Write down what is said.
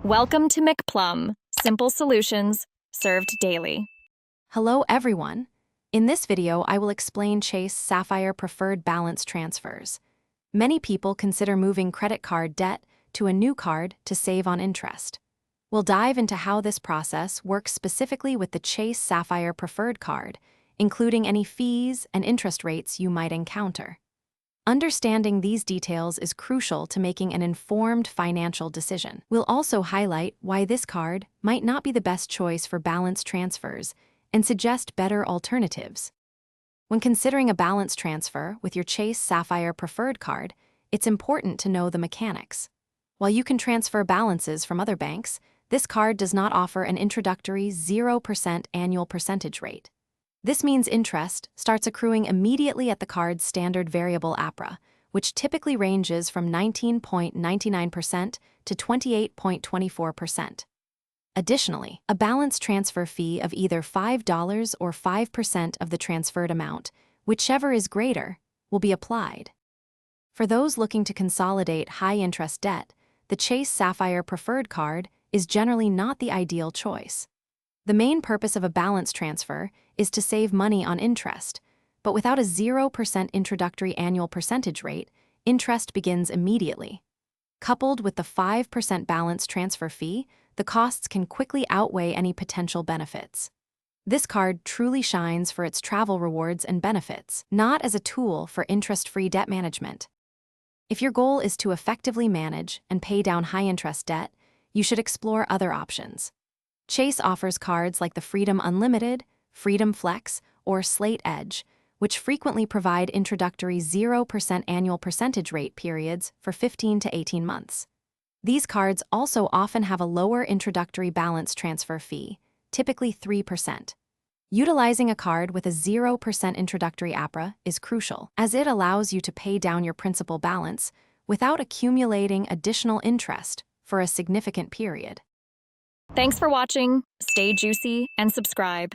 Welcome to McPlum, simple solutions served daily. Hello everyone. In this video, I will explain Chase Sapphire Preferred balance transfers. Many people consider moving credit card debt to a new card to save on interest. We'll dive into how this process works specifically with the Chase Sapphire Preferred card, including any fees and interest rates you might encounter. Understanding these details is crucial to making an informed financial decision. We'll also highlight why this card might not be the best choice for balance transfers and suggest better alternatives. When considering a balance transfer with your Chase Sapphire Preferred card, it's important to know the mechanics. While you can transfer balances from other banks, this card does not offer an introductory 0% annual percentage rate. This means interest starts accruing immediately at the card's standard variable APRA, which typically ranges from 19.99% to 28.24%. Additionally, a balance transfer fee of either $5 or 5% of the transferred amount, whichever is greater, will be applied. For those looking to consolidate high-interest debt, the Chase Sapphire Preferred card is generally not the ideal choice. The main purpose of a balance transfer is to save money on interest, but without a 0% introductory annual percentage rate, interest begins immediately. Coupled with the 5% balance transfer fee, the costs can quickly outweigh any potential benefits. This card truly shines for its travel rewards and benefits, not as a tool for interest-free debt management. If your goal is to effectively manage and pay down high-interest debt, you should explore other options. Chase offers cards like the Freedom Unlimited, Freedom Flex, or Slate Edge, which frequently provide introductory 0% annual percentage rate periods for 15 to 18 months. These cards also often have a lower introductory balance transfer fee, typically 3%. Utilizing a card with a 0% introductory APRA is crucial, as it allows you to pay down your principal balance without accumulating additional interest for a significant period. Thanks for watching. Stay juicy and subscribe.